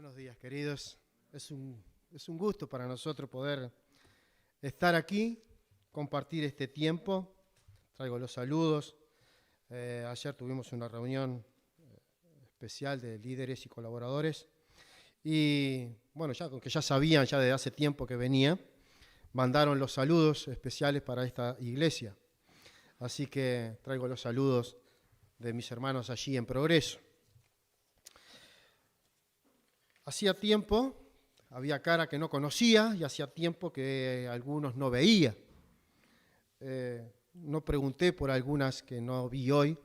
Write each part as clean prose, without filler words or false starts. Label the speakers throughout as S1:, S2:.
S1: Buenos días, queridos. Es un gusto para nosotros poder estar aquí, compartir este tiempo. Traigo los saludos. Ayer tuvimos una reunión especial de líderes y colaboradores. Y bueno, aunque ya sabían ya desde hace tiempo que venía, mandaron los saludos especiales para esta iglesia. Así que traigo los saludos de mis hermanos allí en Progreso. Hacía tiempo, había cara que no conocía y hacía tiempo que algunos no veía. No pregunté por algunas que no vi hoy,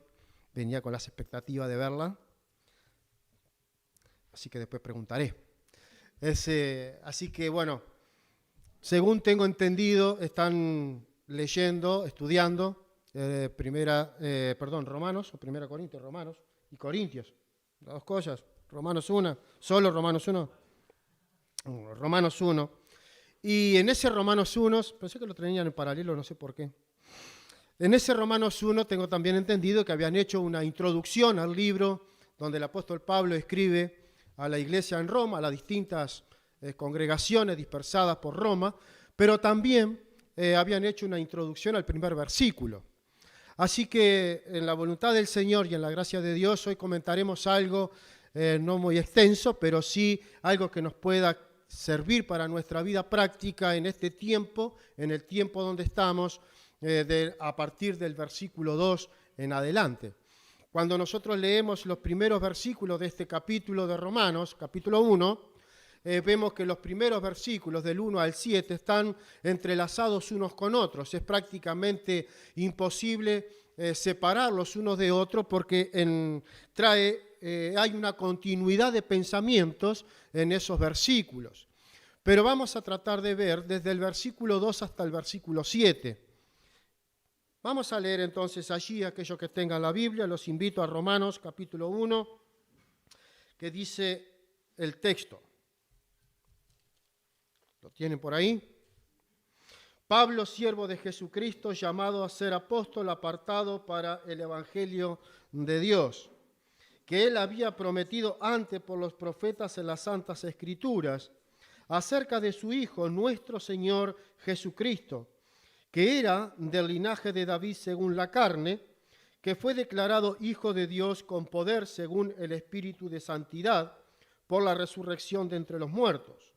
S1: venía con las expectativas de verla, así que después preguntaré. Así que bueno, según tengo entendido, están leyendo, estudiando Romanos, o Primera Corintios, Romanos y Corintios, las dos cosas. Romanos 1, solo Romanos 1. Romanos 1. Y en ese Romanos 1, pensé que lo tenían en paralelo, no sé por qué. En ese Romanos 1 tengo también entendido que habían hecho una introducción al libro donde el apóstol Pablo escribe a la iglesia en Roma, a las distintas congregaciones dispersadas por Roma, pero también habían hecho una introducción al primer versículo. Así que en la voluntad del Señor y en la gracia de Dios hoy comentaremos algo no muy extenso, pero sí algo que nos pueda servir para nuestra vida práctica en este tiempo, en el tiempo donde estamos, a partir del versículo 2 en adelante. Cuando nosotros leemos los primeros versículos de este capítulo de Romanos, capítulo 1, vemos que los primeros versículos del 1 al 7 están entrelazados unos con otros. Es prácticamente imposible separarlos unos de otros porque hay una continuidad de pensamientos en esos versículos. Pero vamos a tratar de ver desde el versículo 2 hasta el versículo 7. Vamos a leer entonces allí, aquellos que tengan la Biblia, los invito a Romanos capítulo 1, que dice el texto. ¿Lo tienen por ahí? Pablo, siervo de Jesucristo, llamado a ser apóstol, apartado para el Evangelio de Dios, que él había prometido antes por los profetas en las Santas Escrituras, acerca de su Hijo, nuestro Señor Jesucristo, que era del linaje de David según la carne, que fue declarado Hijo de Dios con poder según el Espíritu de Santidad, por la resurrección de entre los muertos,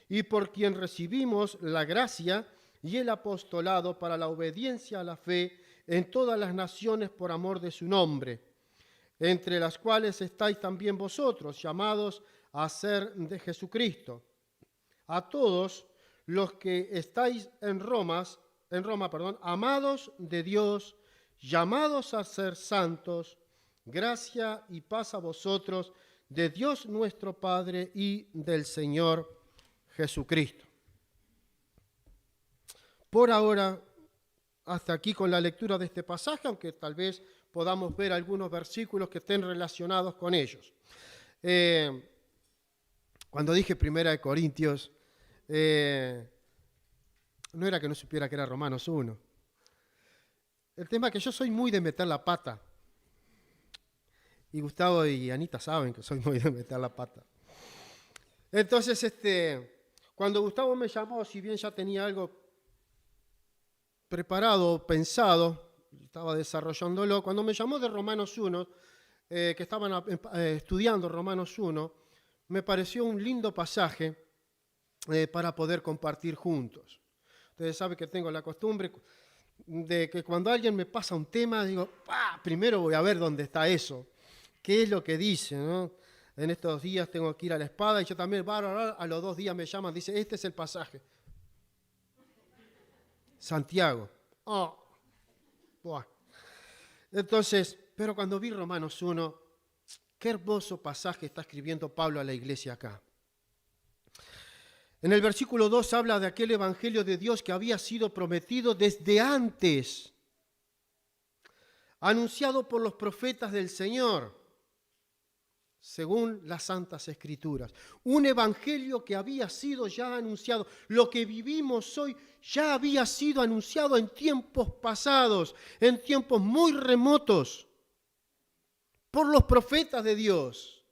S1: y por quien recibimos la gracia y el apostolado para la obediencia a la fe en todas las naciones por amor de su nombre, entre las cuales estáis también vosotros, llamados a ser de Jesucristo. A todos los que estáis en Roma, amados de Dios, llamados a ser santos, gracia y paz a vosotros, de Dios nuestro Padre y del Señor Jesucristo. Por ahora, hasta aquí con la lectura de este pasaje, aunque tal vez podamos ver algunos versículos que estén relacionados con ellos. Cuando dije Primera de Corintios, no era que no supiera que era Romanos 1. El tema es que yo soy muy de meter la pata. Y Gustavo y Anita saben que soy muy de meter la pata. Entonces, cuando Gustavo me llamó, si bien ya tenía algo preparado, pensado, estaba desarrollándolo, cuando me llamó de Romanos 1, que estaban estudiando Romanos 1, me pareció un lindo pasaje para poder compartir juntos. Ustedes saben que tengo la costumbre de que cuando alguien me pasa un tema, digo, primero voy a ver dónde está eso, qué es lo que dice, ¿no? En estos días tengo que ir a la espada y yo también, a los 2 días me llaman, dice, este es el pasaje. Santiago. Entonces, pero cuando vi Romanos 1, qué hermoso pasaje está escribiendo Pablo a la iglesia acá. En el versículo 2 habla de aquel evangelio de Dios que había sido prometido desde antes, anunciado por los profetas del Señor, según las Santas Escrituras. Un evangelio que había sido ya anunciado. Lo que vivimos hoy ya había sido anunciado en tiempos pasados, en tiempos muy remotos, por los profetas de Dios,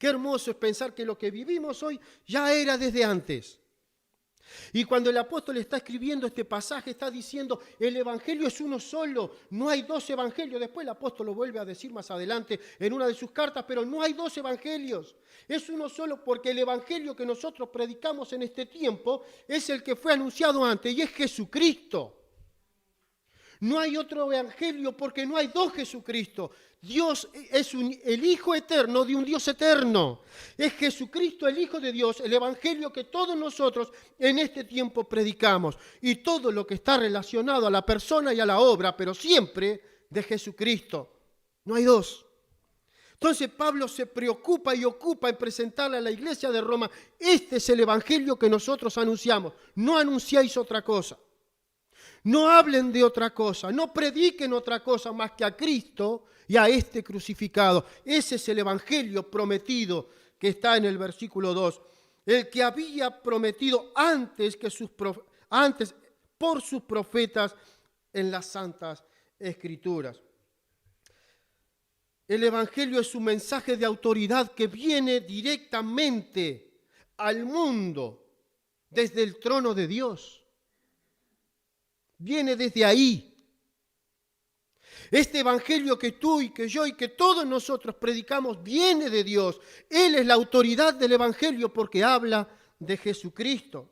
S1: Qué hermoso es pensar que lo que vivimos hoy ya era desde antes. Y cuando el apóstol está escribiendo este pasaje, está diciendo, el evangelio es uno solo, no hay dos evangelios. Después el apóstol lo vuelve a decir más adelante en una de sus cartas, pero no hay dos evangelios. Es uno solo porque el evangelio que nosotros predicamos en este tiempo es el que fue anunciado antes y es Jesucristo. No hay otro evangelio porque no hay dos Jesucristo. Dios es el Hijo eterno de un Dios eterno. Es Jesucristo, el Hijo de Dios, el evangelio que todos nosotros en este tiempo predicamos. Y todo lo que está relacionado a la persona y a la obra, pero siempre de Jesucristo. No hay dos. Entonces Pablo se preocupa y ocupa en presentarle a la iglesia de Roma, este es el evangelio que nosotros anunciamos. No anunciáis otra cosa. No hablen de otra cosa, no prediquen otra cosa más que a Cristo y a este crucificado. Ese es el evangelio prometido que está en el versículo 2. El que había prometido antes por sus profetas en las santas escrituras. El evangelio es un mensaje de autoridad que viene directamente al mundo desde el trono de Dios. Viene desde ahí. Este evangelio que tú y que yo y que todos nosotros predicamos viene de Dios. Él es la autoridad del evangelio porque habla de Jesucristo,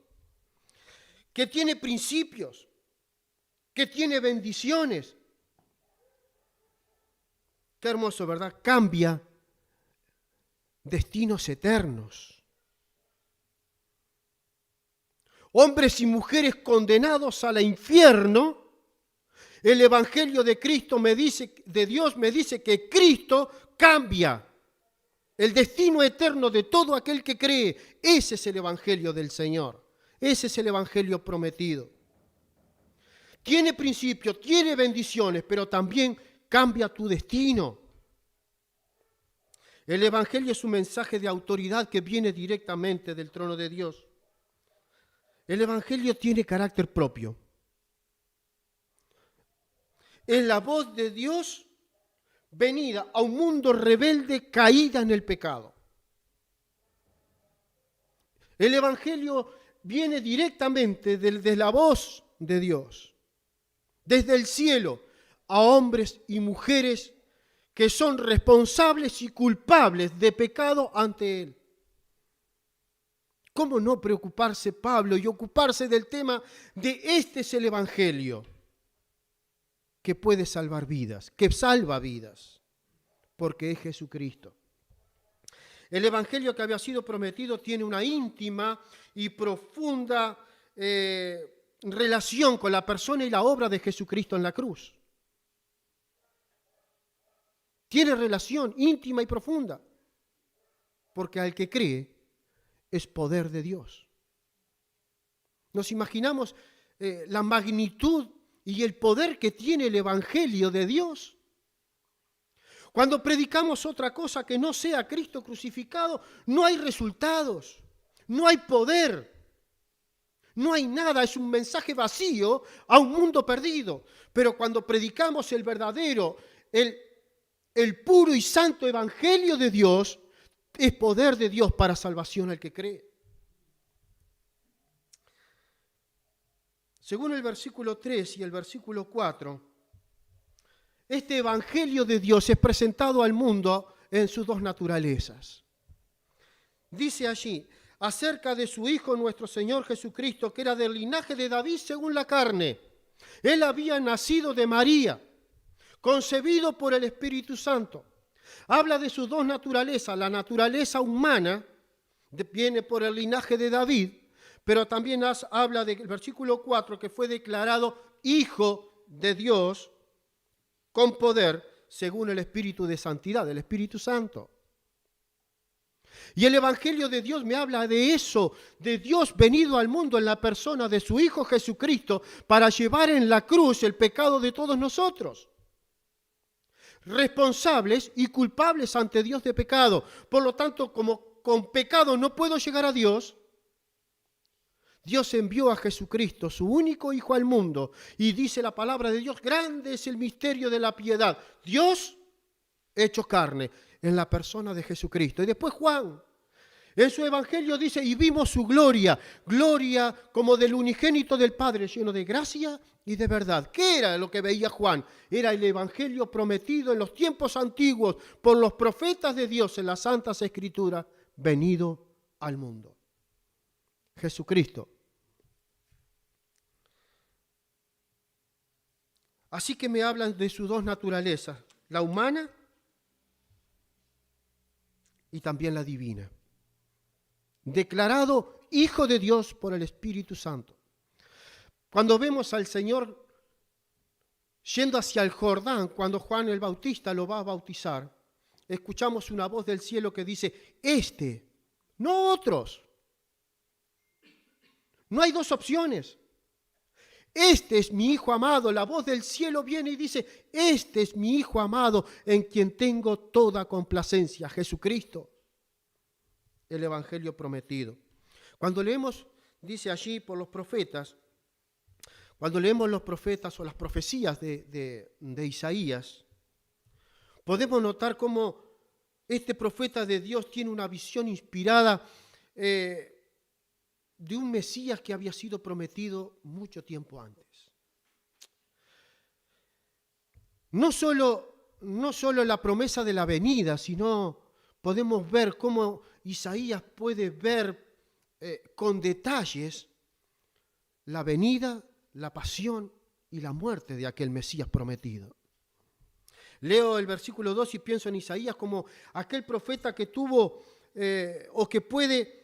S1: que tiene principios, que tiene bendiciones. Qué hermoso, ¿verdad? Cambia destinos eternos. Hombres y mujeres condenados al infierno, el evangelio de Cristo de Dios me dice que Cristo cambia el destino eterno de todo aquel que cree. Ese es el evangelio del Señor. Ese es el evangelio prometido. Tiene principios, tiene bendiciones, pero también cambia tu destino. El evangelio es un mensaje de autoridad que viene directamente del trono de Dios. El evangelio tiene carácter propio. Es la voz de Dios venida a un mundo rebelde, caída en el pecado. El evangelio viene directamente desde la voz de Dios, desde el cielo, a hombres y mujeres que son responsables y culpables de pecado ante Él. ¿Cómo no preocuparse Pablo y ocuparse del tema de este es el evangelio que puede salvar vidas, que salva vidas, porque es Jesucristo? El evangelio que había sido prometido tiene una íntima y profunda relación con la persona y la obra de Jesucristo en la cruz. Tiene relación íntima y profunda, porque al que cree es poder de Dios. Nos imaginamos la magnitud y el poder que tiene el evangelio de Dios. Cuando predicamos otra cosa que no sea Cristo crucificado, no hay resultados, no hay poder, no hay nada, es un mensaje vacío a un mundo perdido. Pero cuando predicamos el verdadero, el puro y santo evangelio de Dios, es poder de Dios para salvación al que cree. Según el versículo 3 y el versículo 4, este evangelio de Dios es presentado al mundo en sus dos naturalezas. Dice allí, acerca de su Hijo nuestro Señor Jesucristo, que era del linaje de David según la carne. Él había nacido de María, concebido por el Espíritu Santo. Habla de sus dos naturalezas. La naturaleza humana viene por el linaje de David, pero también habla del versículo 4 que fue declarado Hijo de Dios con poder según el Espíritu de Santidad, el Espíritu Santo. Y el Evangelio de Dios me habla de eso, de Dios venido al mundo en la persona de su Hijo Jesucristo para llevar en la cruz el pecado de todos nosotros. Responsables y culpables ante Dios de pecado. Por lo tanto, como con pecado no puedo llegar a Dios, Dios envió a Jesucristo, su único Hijo al mundo, y dice la palabra de Dios, grande es el misterio de la piedad. Dios hecho carne. en la persona de Jesucristo. Y después Juan, en su evangelio dice, y vimos su gloria, gloria como del unigénito del Padre, lleno de gracia y de verdad. ¿Qué era lo que veía Juan? Era el evangelio prometido en los tiempos antiguos por los profetas de Dios en las Santas Escrituras, venido al mundo. Jesucristo. Así que me hablan de sus dos naturalezas, la humana y también la divina. Declarado Hijo de Dios por el Espíritu Santo. Cuando vemos al Señor yendo hacia el Jordán, cuando Juan el Bautista lo va a bautizar, escuchamos una voz del cielo que dice, no otros. No hay dos opciones. Este es mi Hijo amado. La voz del cielo viene y dice, este es mi Hijo amado en quien tengo toda complacencia, Jesucristo. El evangelio prometido. Cuando leemos, dice allí por los profetas, cuando leemos los profetas o las profecías de Isaías, podemos notar cómo este profeta de Dios tiene una visión inspirada de un Mesías que había sido prometido mucho tiempo antes. No solo la promesa de la venida, sino podemos ver cómo Isaías puede ver con detalles la venida, la pasión y la muerte de aquel Mesías prometido. Leo el versículo 2 y pienso en Isaías como aquel profeta que tuvo o que puede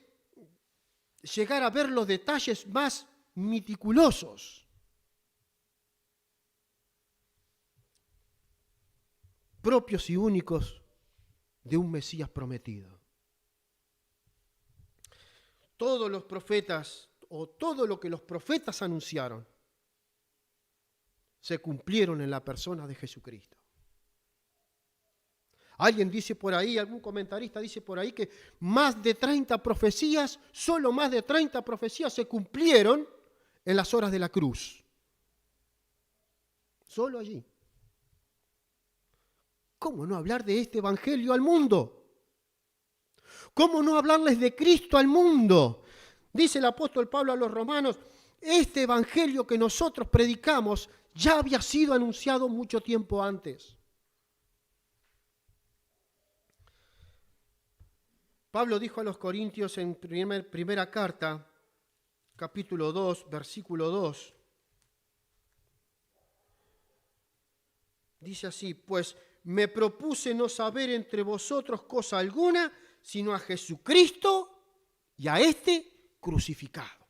S1: llegar a ver los detalles más meticulosos, propios y únicos de un Mesías prometido. Todos los profetas, o todo lo que los profetas anunciaron, se cumplieron en la persona de Jesucristo. Alguien dice por ahí, algún comentarista dice por ahí que más de 30 profecías, solo más de 30 profecías se cumplieron en las horas de la cruz. Solo allí. ¿Cómo no hablar de este evangelio al mundo? ¿Cómo no hablarles de Cristo al mundo? Dice el apóstol Pablo a los romanos, este evangelio que nosotros predicamos ya había sido anunciado mucho tiempo antes. Pablo dijo a los Corintios en primera carta, capítulo 2, versículo 2, dice así, pues me propuse no saber entre vosotros cosa alguna, sino a Jesucristo y a este crucificado.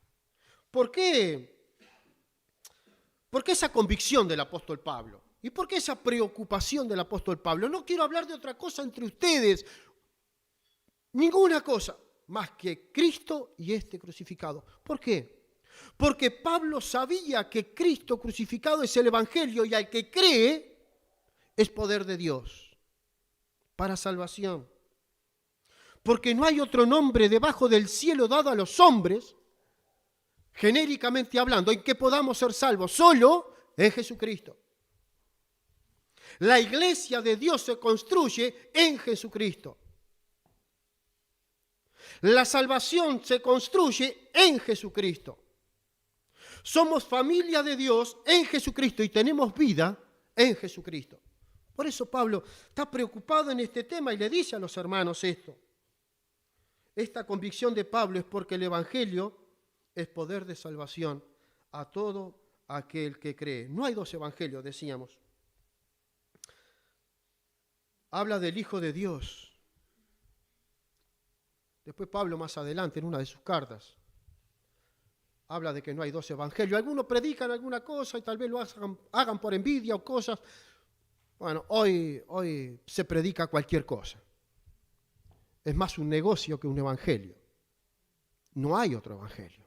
S1: ¿Por qué? ¿Por qué esa convicción del apóstol Pablo? ¿Y por qué esa preocupación del apóstol Pablo? No quiero hablar de otra cosa entre ustedes, ninguna cosa más que Cristo y este crucificado. ¿Por qué? Porque Pablo sabía que Cristo crucificado es el evangelio y al que cree es poder de Dios para salvación. Porque no hay otro nombre debajo del cielo dado a los hombres, genéricamente hablando, en que podamos ser salvos, solo en Jesucristo. La iglesia de Dios se construye en Jesucristo. La salvación se construye en Jesucristo. Somos familia de Dios en Jesucristo y tenemos vida en Jesucristo. Por eso Pablo está preocupado en este tema y le dice a los hermanos esto. Esta convicción de Pablo es porque el evangelio es poder de salvación a todo aquel que cree. No hay dos evangelios, decíamos. Habla del Hijo de Dios. Después Pablo más adelante en una de sus cartas habla de que no hay dos evangelios. Algunos predican alguna cosa y tal vez lo hagan por envidia o cosas. Bueno, hoy se predica cualquier cosa. Es más un negocio que un evangelio. No hay otro evangelio.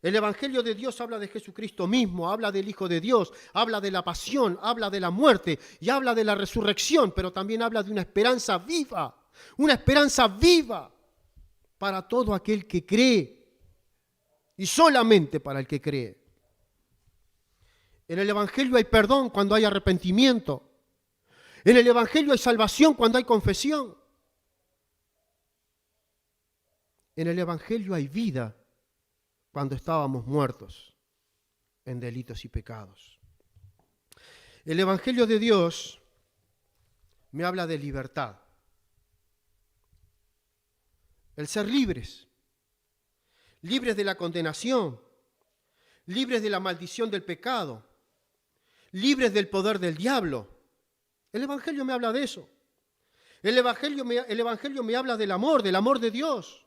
S1: El evangelio de Dios habla de Jesucristo mismo, habla del Hijo de Dios, habla de la pasión, habla de la muerte y habla de la resurrección, pero también habla de una esperanza viva para todo aquel que cree y solamente para el que cree. En el evangelio hay perdón cuando hay arrepentimiento. En el Evangelio hay salvación cuando hay confesión. En el Evangelio hay vida cuando estábamos muertos en delitos y pecados. El Evangelio de Dios me habla de libertad. El ser libres, libres de la condenación, libres de la maldición del pecado, libres del poder del diablo. El Evangelio me habla de eso. El Evangelio me habla del amor de Dios,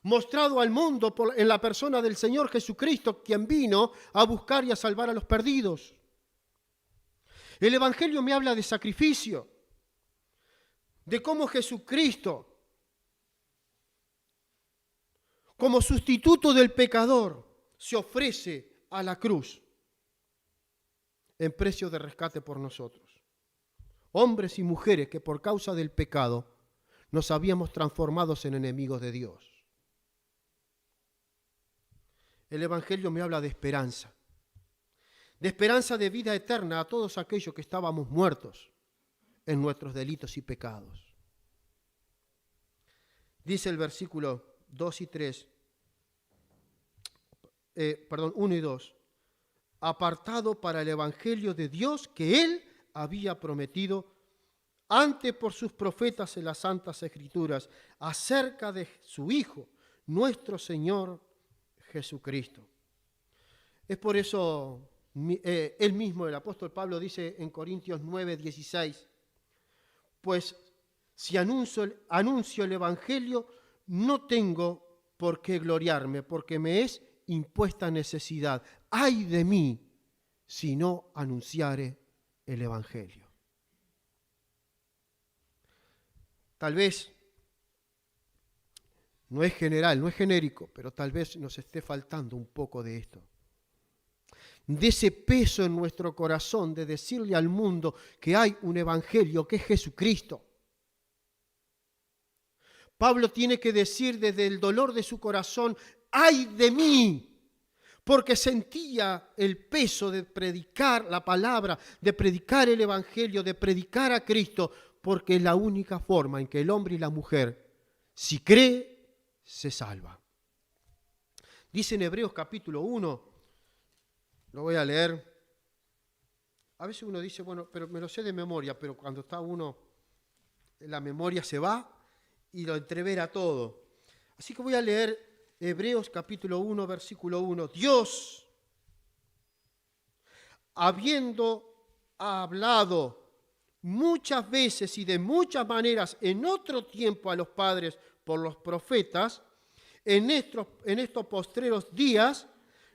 S1: mostrado al mundo en la persona del Señor Jesucristo, quien vino a buscar y a salvar a los perdidos. El Evangelio me habla de sacrificio, de cómo Jesucristo, como sustituto del pecador, se ofrece a la cruz en precio de rescate por nosotros. Hombres y mujeres que por causa del pecado nos habíamos transformado en enemigos de Dios. El Evangelio me habla de esperanza de vida eterna a todos aquellos que estábamos muertos en nuestros delitos y pecados. Dice el versículo 2 y 3, 1 y 2, apartado para el Evangelio de Dios que Él había prometido antes por sus profetas en las Santas Escrituras acerca de su Hijo, nuestro Señor Jesucristo. Es por eso él mismo, el apóstol Pablo, dice en Corintios 9, 16, pues si anuncio el Evangelio, no tengo por qué gloriarme, porque me es impuesta necesidad. ¡Ay de mí si no anunciare el Evangelio! Tal vez, no es general, no es genérico, pero tal vez nos esté faltando un poco de esto. De ese peso en nuestro corazón de decirle al mundo que hay un Evangelio, que es Jesucristo. Pablo tiene que decir desde el dolor de su corazón, ¡ay de mí! Porque sentía el peso de predicar la palabra, de predicar el Evangelio, de predicar a Cristo, porque es la única forma en que el hombre y la mujer, si cree, se salva. Dice en Hebreos capítulo 1, lo voy a leer. A veces uno dice, bueno, pero me lo sé de memoria, pero cuando está uno, la memoria se va y lo entrevera todo. Así que voy a leer Hebreos capítulo 1, versículo 1. Dios, habiendo hablado muchas veces y de muchas maneras en otro tiempo a los padres por los profetas, en estos postreros días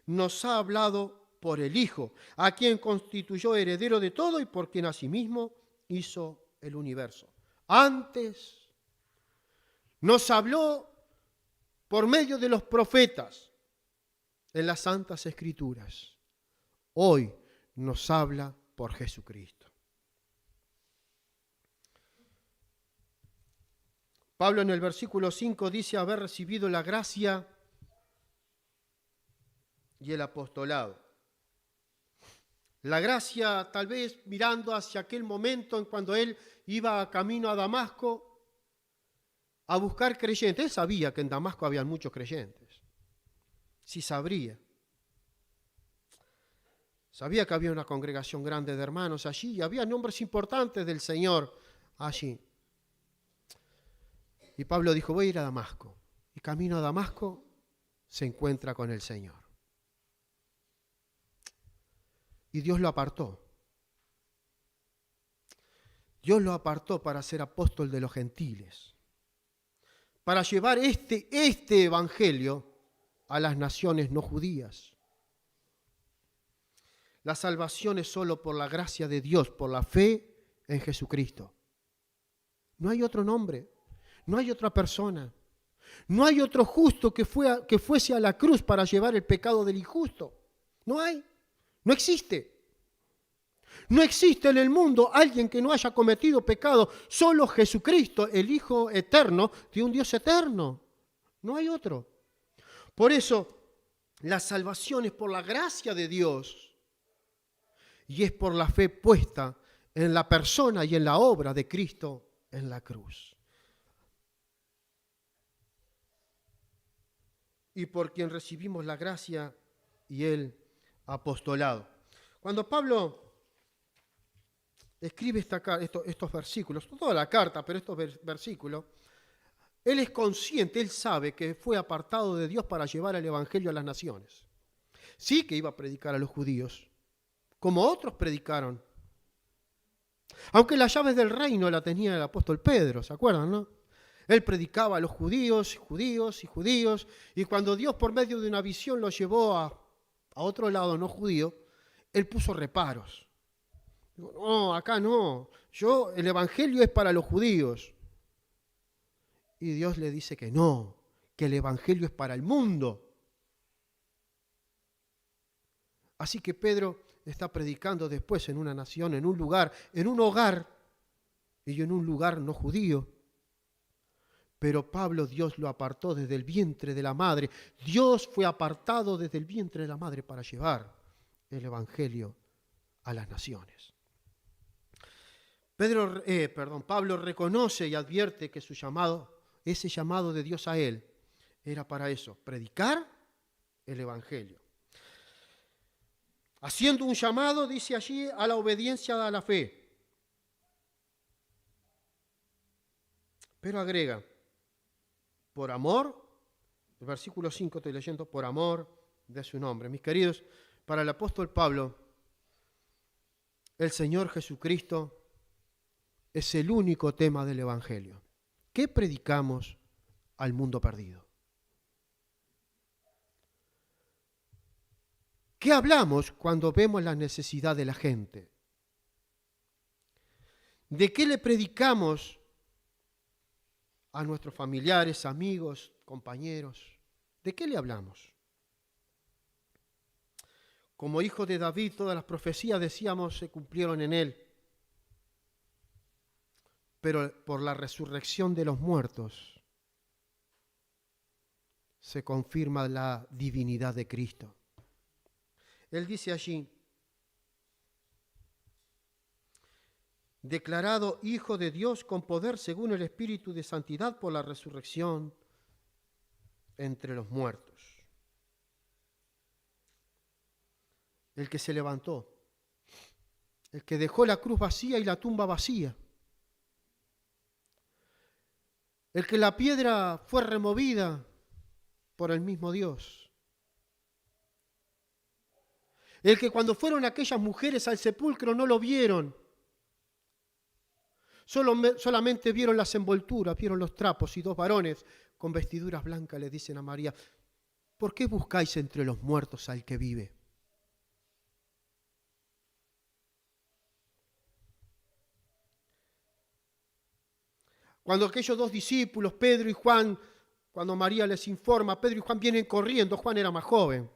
S1: nos ha hablado por el Hijo, a quien constituyó heredero de todo y por quien asimismo hizo el universo. Antes nos habló por medio de los profetas en las Santas Escrituras. Hoy nos habla por Jesucristo. Pablo en el versículo 5 dice haber recibido la gracia y el apostolado. La gracia, tal vez mirando hacia aquel momento en cuando él iba camino a Damasco a buscar creyentes. Él sabía que en Damasco había muchos creyentes. Sí sabría. Sabía que había una congregación grande de hermanos allí y había nombres importantes del Señor allí. Y Pablo dijo, voy a ir a Damasco. Y camino a Damasco se encuentra con el Señor. Y Dios lo apartó. Dios lo apartó para ser apóstol de los gentiles, para llevar este evangelio a las naciones no judías. La salvación es solo por la gracia de Dios, por la fe en Jesucristo. No hay otro nombre, no hay otra persona, no hay otro justo que fuese a la cruz para llevar el pecado del injusto. No hay. No existe. No existe en el mundo alguien que no haya cometido pecado. Solo Jesucristo, el Hijo eterno, de un Dios eterno. No hay otro. Por eso, la salvación es por la gracia de Dios y es por la fe puesta en la persona y en la obra de Cristo en la cruz. Y por quien recibimos la gracia y el apostolado. Cuando Pablo escribe estos versículos, toda la carta, pero estos versículos, él es consciente, él sabe que fue apartado de Dios para llevar el evangelio a las naciones. Sí que iba a predicar a los judíos, como otros predicaron. Aunque las llaves del reino la tenía el apóstol Pedro, ¿se acuerdan, no? Él predicaba a los judíos, y cuando Dios por medio de una visión lo llevó a otro lado no judío, él puso reparos. No, acá no, el evangelio es para los judíos. Y Dios le dice que no, que el evangelio es para el mundo. Así que Pedro está predicando después en una nación, en un lugar, en un hogar, y en un lugar no judío. Pero Pablo, Dios lo apartó desde el vientre de la madre. Dios fue apartado desde el vientre de la madre para llevar el evangelio a las naciones. Pablo reconoce y advierte que su llamado, ese llamado de Dios a él, era para eso, predicar el evangelio. Haciendo un llamado, dice allí, a la obediencia a la fe. Pero agrega, por amor, el versículo 5 estoy leyendo, por amor de su nombre. Mis queridos, para el apóstol Pablo, el Señor Jesucristo es el único tema del evangelio. ¿Qué predicamos al mundo perdido? ¿Qué hablamos cuando vemos la necesidad de la gente? ¿De qué le predicamos a nuestros familiares, amigos, compañeros? ¿De qué le hablamos? Como hijo de David, todas las profecías, decíamos, se cumplieron en él. Pero por la resurrección de los muertos se confirma la divinidad de Cristo. Él dice allí, declarado Hijo de Dios con poder según el Espíritu de Santidad por la resurrección entre los muertos. El que se levantó, el que dejó la cruz vacía y la tumba vacía, el que la piedra fue removida por el mismo Dios. El que cuando fueron aquellas mujeres al sepulcro no lo vieron. Solamente vieron las envolturas, vieron los trapos y dos varones con vestiduras blancas le dicen a María, ¿por qué buscáis entre los muertos al que vive? Cuando aquellos dos discípulos, Pedro y Juan, cuando María les informa, Pedro y Juan vienen corriendo, Juan era más joven.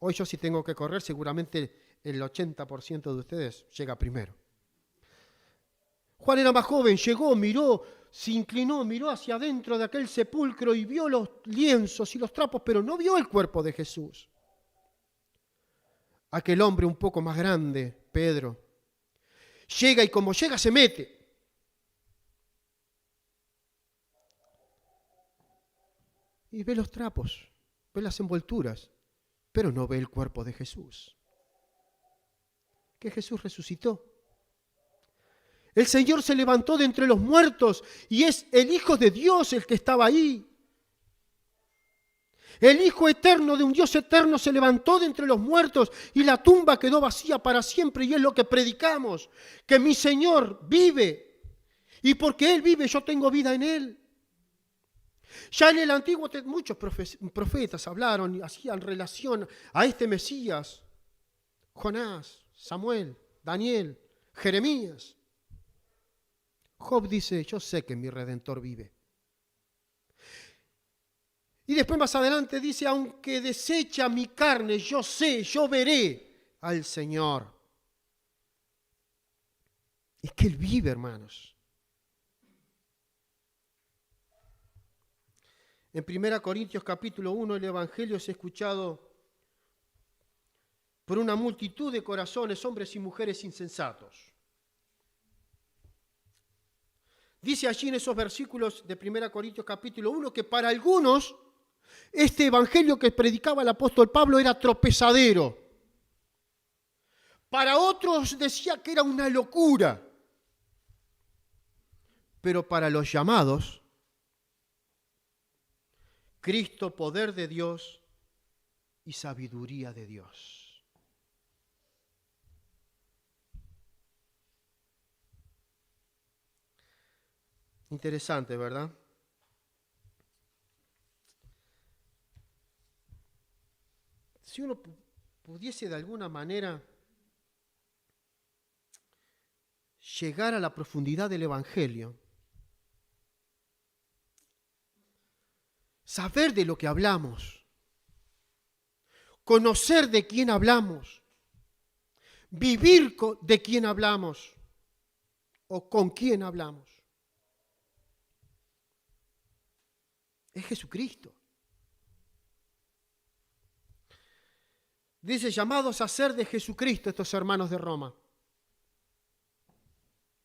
S1: Hoy yo si tengo que correr, seguramente el 80% de ustedes llega primero. Juan era más joven, llegó, miró, se inclinó, miró hacia adentro de aquel sepulcro y vio los lienzos y los trapos, pero no vio el cuerpo de Jesús. Aquel hombre un poco más grande, Pedro, llega y como llega se mete. Y ve los trapos, ve las envolturas, pero no ve el cuerpo de Jesús. Que Jesús resucitó. El Señor se levantó de entre los muertos y es el Hijo de Dios el que estaba ahí. El Hijo eterno de un Dios eterno se levantó de entre los muertos y la tumba quedó vacía para siempre y es lo que predicamos, que mi Señor vive y porque Él vive yo tengo vida en Él. Ya en el Antiguo muchos profetas hablaron y hacían relación a este Mesías, Jonás, Samuel, Daniel, Jeremías. Job dice, yo sé que mi Redentor vive. Y después más adelante dice, aunque desecha mi carne, yo sé, yo veré al Señor. Es que Él vive, hermanos. En 1 Corintios capítulo 1 el Evangelio es escuchado por una multitud de corazones, hombres y mujeres insensatos. Dice allí en esos versículos de 1 Corintios capítulo 1 que para algunos este evangelio que predicaba el apóstol Pablo era tropezadero. Para otros decía que era una locura. Pero para los llamados, Cristo, poder de Dios y sabiduría de Dios. Interesante, ¿verdad? Si uno pudiese de alguna manera llegar a la profundidad del Evangelio, saber de lo que hablamos, conocer de quién hablamos, vivir de quién hablamos o con quién hablamos, es Jesucristo. Dice, llamados a ser de Jesucristo estos hermanos de Roma.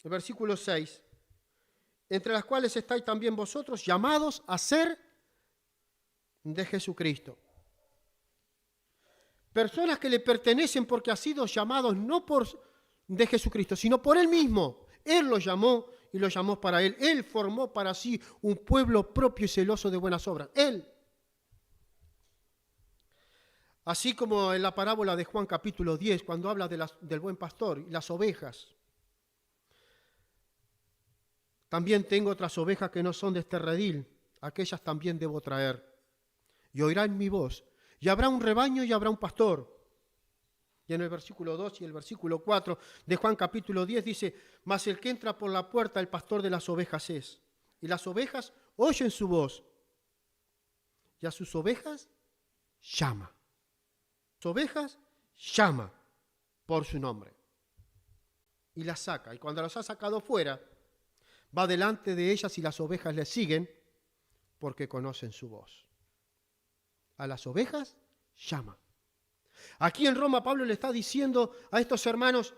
S1: El versículo 6, entre las cuales estáis también vosotros, llamados a ser de Jesucristo. Personas que le pertenecen porque han sido llamados no de Jesucristo, sino por Él mismo. Él los llamó y los llamó para Él. Él formó para sí un pueblo propio y celoso de buenas obras. Él. Así como en la parábola de Juan capítulo 10, cuando habla del buen pastor y las ovejas. También tengo otras ovejas que no son de este redil, aquellas también debo traer. Y oirán mi voz, y habrá un rebaño y habrá un pastor. Y en el versículo 2 y el versículo 4 de Juan capítulo 10 dice, mas el que entra por la puerta, el pastor de las ovejas es. Y las ovejas oyen su voz, y a sus ovejas llama. Sus ovejas llama por su nombre. Y las saca, y cuando las ha sacado fuera, va delante de ellas y las ovejas le siguen porque conocen su voz. A las ovejas llama. Aquí en Roma Pablo le está diciendo a estos hermanos,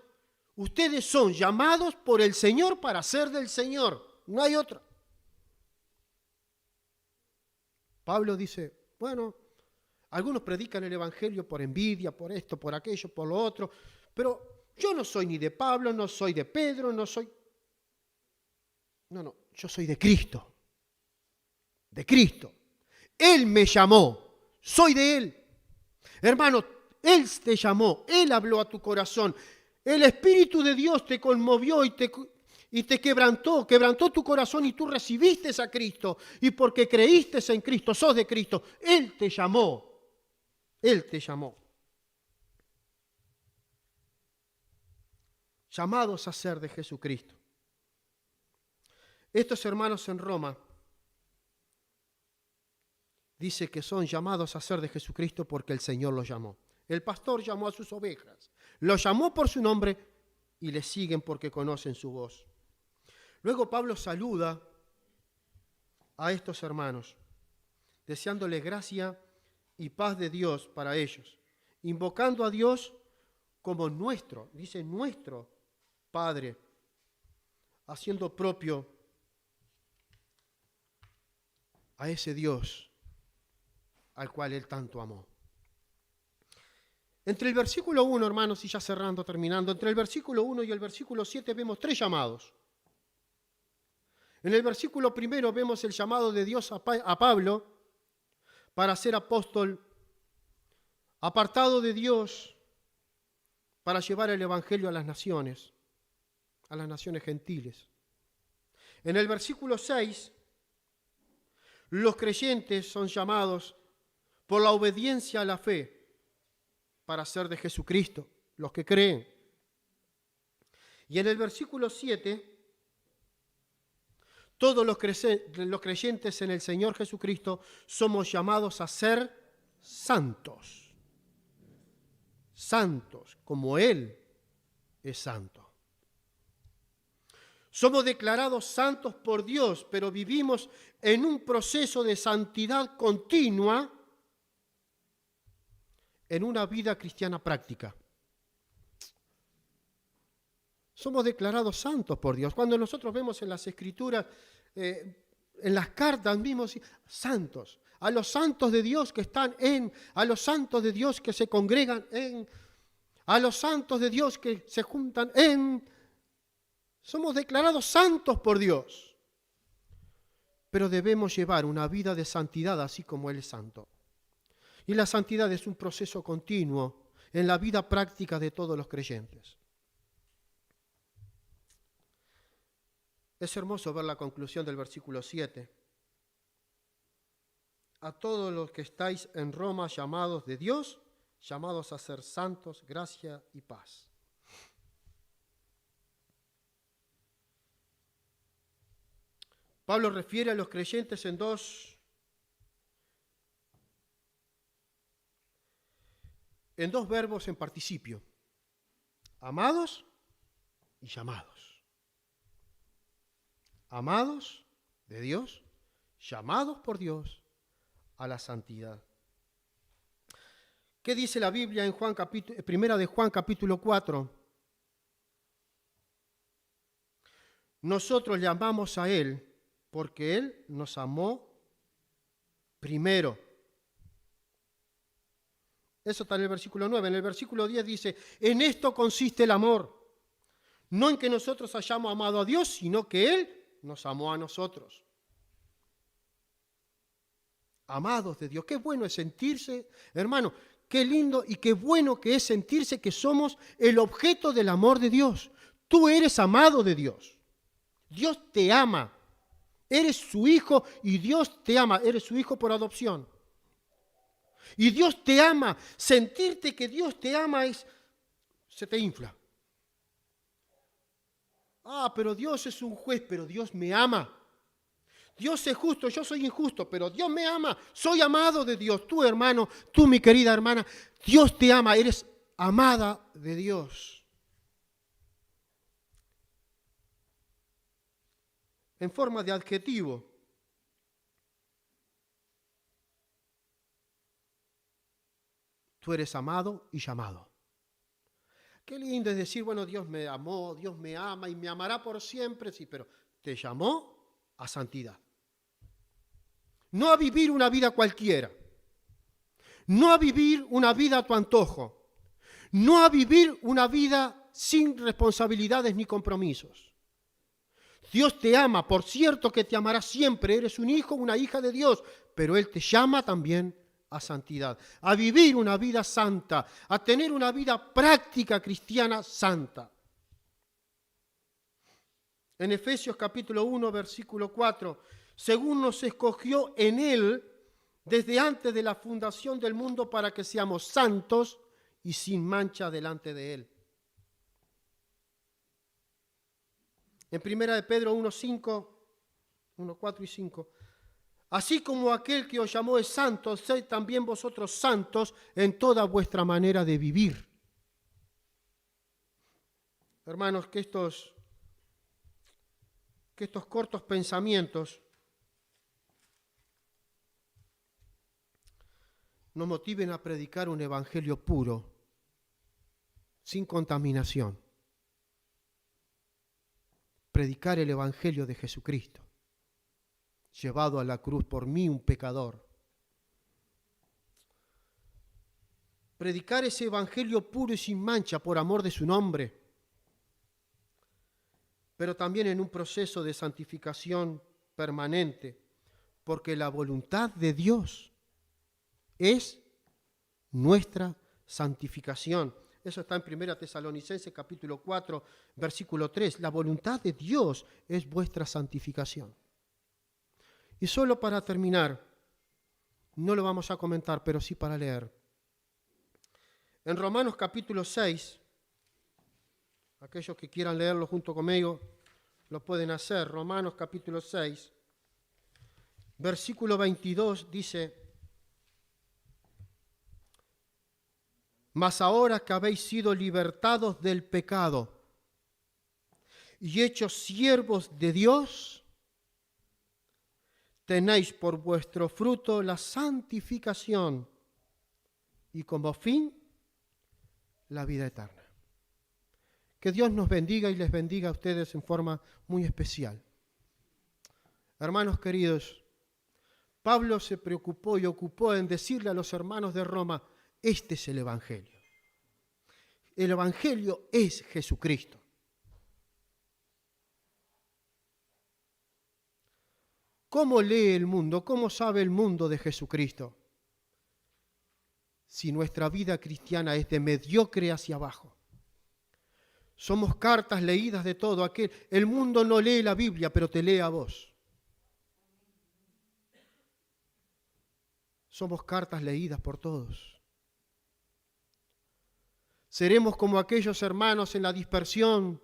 S1: ustedes son llamados por el Señor para ser del Señor, no hay otra. Pablo dice, bueno, algunos predican el Evangelio por envidia, por esto, por aquello, por lo otro, pero yo no soy ni de Pablo, no soy de Pedro, no, yo soy de Cristo. De Cristo. Él me llamó, soy de Él. Hermano, Él te llamó, Él habló a tu corazón. El Espíritu de Dios te conmovió y te quebrantó tu corazón y tú recibiste a Cristo. Y porque creíste en Cristo, sos de Cristo. Él te llamó. Él te llamó. Llamados a ser de Jesucristo. Estos hermanos en Roma dice que son llamados a ser de Jesucristo porque el Señor los llamó. El pastor llamó a sus ovejas, los llamó por su nombre y les siguen porque conocen su voz. Luego Pablo saluda a estos hermanos, deseándole gracia y paz de Dios para ellos, invocando a Dios como nuestro, dice nuestro Padre, haciendo propio a ese Dios al cual Él tanto amó. Entre el versículo 1, hermanos, y ya cerrando, terminando, entre el versículo 1 y el versículo 7 vemos 3 llamados. En el versículo 1 vemos el llamado de Dios a Pablo para ser apóstol, apartado de Dios para llevar el evangelio a las naciones gentiles. En el versículo 6, los creyentes son llamados por la obediencia a la fe para ser de Jesucristo, los que creen. Y en el versículo 7, todos los creyentes en el Señor Jesucristo somos llamados a ser santos. Santos, como Él es santo. Somos declarados santos por Dios, pero vivimos en un proceso de santidad continua en una vida cristiana práctica. Somos declarados santos por Dios. Cuando nosotros vemos en las Escrituras, en las cartas mismos, santos, a los santos de Dios que están a los santos de Dios que se congregan a los santos de Dios que se juntan somos declarados santos por Dios. Pero debemos llevar una vida de santidad así como Él es santo. Y la santidad es un proceso continuo en la vida práctica de todos los creyentes. Es hermoso ver la conclusión del versículo 7. A todos los que estáis en Roma, llamados de Dios, llamados a ser santos, gracia y paz. Pablo refiere a los creyentes en dos verbos en participio: amados y llamados. Amados de Dios, llamados por Dios a la santidad. ¿Qué dice la Biblia en Primera de Juan capítulo 4? Nosotros le amamos a Él porque Él nos amó primero. Eso está en el versículo 9. En el versículo 10 dice, en esto consiste el amor, no en que nosotros hayamos amado a Dios, sino que Él nos amó a nosotros. Amados de Dios, qué bueno es sentirse, hermano, qué lindo y qué bueno que es sentirse que somos el objeto del amor de Dios. Tú eres amado de Dios. Dios te ama. Eres su hijo y Dios te ama. Eres su hijo por adopción. Y Dios te ama. Sentirte que Dios te ama se te infla. Pero Dios es un juez, pero Dios me ama. Dios es justo, yo soy injusto, pero Dios me ama. Soy amado de Dios. Tú, hermano, tú, mi querida hermana, Dios te ama. Eres amada de Dios. En forma de adjetivo. Tú eres amado y llamado. Qué lindo es decir, bueno, Dios me amó, Dios me ama y me amará por siempre, sí, pero te llamó a santidad. No a vivir una vida cualquiera. No a vivir una vida a tu antojo. No a vivir una vida sin responsabilidades ni compromisos. Dios te ama, por cierto que te amará siempre. Eres un hijo, una hija de Dios, pero Él te llama también a santidad, a vivir una vida santa, a tener una vida práctica cristiana santa. En Efesios capítulo 1, versículo 4, según nos escogió en Él desde antes de la fundación del mundo para que seamos santos y sin mancha delante de Él. En 1 Pedro 1, 4 y 5, así como aquel que os llamó es santo, sed también vosotros santos en toda vuestra manera de vivir. Hermanos, que estos cortos pensamientos nos motiven a predicar un evangelio puro, sin contaminación. Predicar el evangelio de Jesucristo, llevado a la cruz por mí, un pecador. Predicar ese evangelio puro y sin mancha por amor de su nombre, pero también en un proceso de santificación permanente, porque la voluntad de Dios es nuestra santificación. Eso está en 1 Tesalonicenses capítulo 4, versículo 3. La voluntad de Dios es vuestra santificación. Y solo para terminar, no lo vamos a comentar, pero sí para leer. En Romanos capítulo 6, aquellos que quieran leerlo junto conmigo, lo pueden hacer. Romanos capítulo 6, versículo 22 dice, mas ahora que habéis sido libertados del pecado y hechos siervos de Dios, tenéis por vuestro fruto la santificación y como fin la vida eterna. Que Dios nos bendiga y les bendiga a ustedes en forma muy especial. Hermanos queridos, Pablo se preocupó y ocupó en decirle a los hermanos de Roma, este es el Evangelio. El Evangelio es Jesucristo. ¿Cómo lee el mundo? ¿Cómo sabe el mundo de Jesucristo? Si nuestra vida cristiana es de mediocre hacia abajo. Somos cartas leídas de todo. El mundo no lee la Biblia, pero te lee a vos. Somos cartas leídas por todos. Seremos como aquellos hermanos en la dispersión,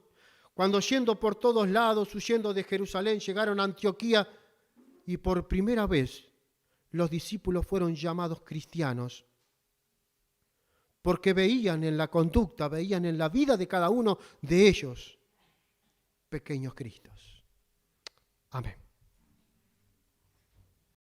S1: cuando yendo por todos lados, huyendo de Jerusalén, llegaron a Antioquía y por primera vez los discípulos fueron llamados cristianos, porque veían en la conducta, veían en la vida de cada uno de ellos pequeños Cristos. Amén.